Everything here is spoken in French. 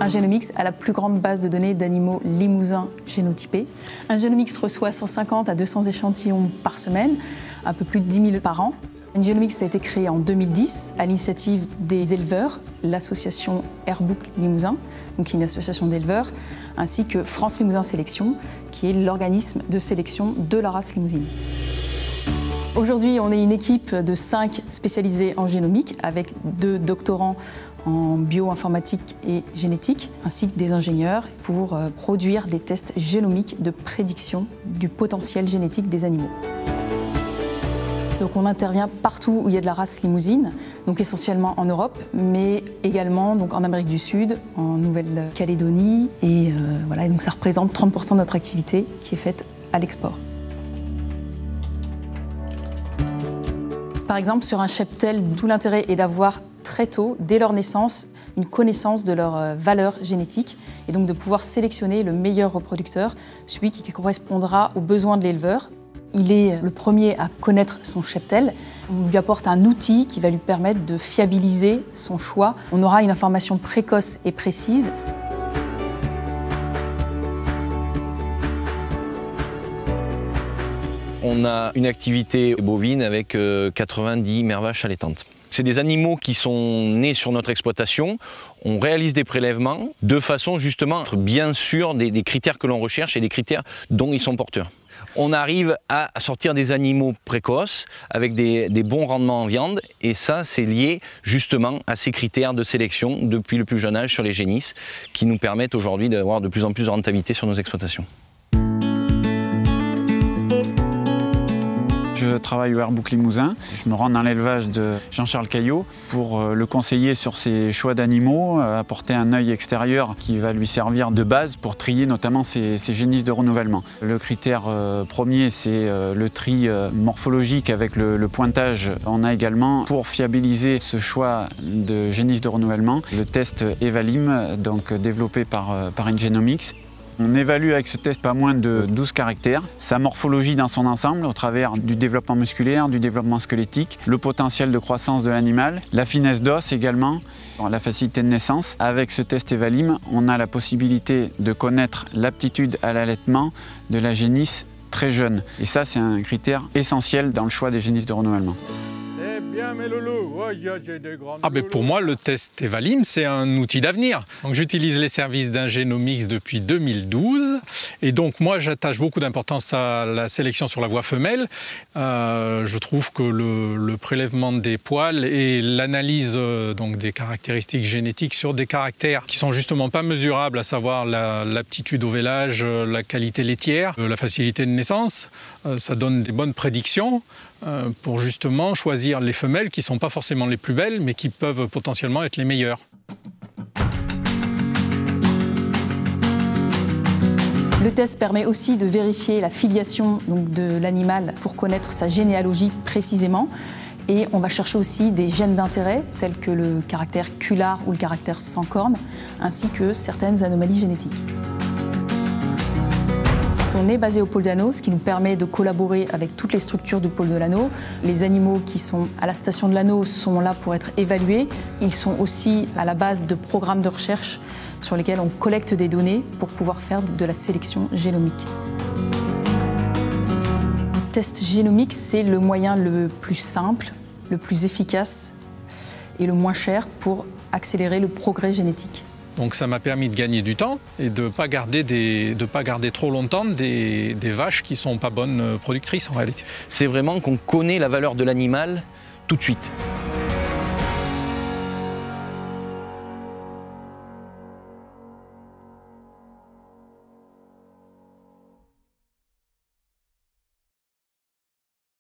Un génomix a la plus grande base de données d'animaux limousins génotypés. Un génomix reçoit 150 à 200 échantillons par semaine, un peu plus de 10 000 par an. Un génomix a été créé en 2010 à l'initiative des éleveurs, l'association Airbook Limousin, donc une association d'éleveurs, ainsi que France Limousin Sélection, qui est l'organisme de sélection de la race limousine. Aujourd'hui, on est une équipe de 5 spécialisés en génomique, avec 2 doctorants en bioinformatique et génétique, ainsi que des ingénieurs pour produire des tests génomiques de prédiction du potentiel génétique des animaux. Donc on intervient partout où il y a de la race limousine, donc essentiellement en Europe, mais également donc en Amérique du Sud, en Nouvelle-Calédonie, et voilà, donc ça représente 30% de notre activité qui est faite à l'export. Par exemple, sur un cheptel, d'où l'intérêt est d'avoir très tôt, dès leur naissance, une connaissance de leur valeur génétique et donc de pouvoir sélectionner le meilleur reproducteur, celui qui correspondra aux besoins de l'éleveur. Il est le premier à connaître son cheptel. On lui apporte un outil qui va lui permettre de fiabiliser son choix. On aura une information précoce et précise. On a une activité bovine avec 90 mères vaches allaitantes. C'est des animaux qui sont nés sur notre exploitation. On réalise des prélèvements de façon justement à être bien sûr des critères que l'on recherche et des critères dont ils sont porteurs. On arrive à sortir des animaux précoces avec des bons rendements en viande, et ça c'est lié justement à ces critères de sélection depuis le plus jeune âge sur les génisses qui nous permettent aujourd'hui d'avoir de plus en plus de rentabilité sur nos exploitations. Je travaille au Airbook Limousin. Je me rends dans l'élevage de Jean-Charles Caillot pour le conseiller sur ses choix d'animaux, apporter un œil extérieur qui va lui servir de base pour trier notamment ses génisses de renouvellement. Le critère premier, c'est le tri morphologique avec le pointage. On a également, pour fiabiliser ce choix de génisses de renouvellement, le test Evalim, donc développé par Ingenomics. On évalue avec ce test pas moins de 12 caractères, sa morphologie dans son ensemble au travers du développement musculaire, du développement squelettique, le potentiel de croissance de l'animal, la finesse d'os également, la facilité de naissance. Avec ce test Evalim, on a la possibilité de connaître l'aptitude à l'allaitement de la génisse très jeune. Et ça, c'est un critère essentiel dans le choix des génisses de renouvellement. Pour moi, le test Evalim, c'est un outil d'avenir. J'utilise les services d'Ingenomics depuis 2012. Et donc, moi, j'attache beaucoup d'importance à la sélection sur la voie femelle. Je trouve que le prélèvement des poils et l'analyse des caractéristiques génétiques sur des caractères qui sont justement pas mesurables, à savoir l'aptitude au vélage, la qualité laitière, la facilité de naissance, ça donne des bonnes prédictions pour justement choisir les femelles qui ne sont pas forcément les plus belles, mais qui peuvent potentiellement être les meilleures. Le test permet aussi de vérifier la filiation de l'animal pour connaître sa généalogie précisément. Et on va chercher aussi des gènes d'intérêt, tels que le caractère culard ou le caractère sans corne, ainsi que certaines anomalies génétiques. On est basé au pôle d'Hanau, ce qui nous permet de collaborer avec toutes les structures du pôle de l'Hanau. Les animaux qui sont à la station de l'Hanau sont là pour être évalués. Ils sont aussi à la base de programmes de recherche sur lesquels on collecte des données pour pouvoir faire de la sélection génomique. Le test génomique, c'est le moyen le plus simple, le plus efficace et le moins cher pour accélérer le progrès génétique. Donc ça m'a permis de gagner du temps et de ne pas garder trop longtemps des vaches qui ne sont pas bonnes productrices en réalité. C'est vraiment qu'on connaît la valeur de l'animal tout de suite.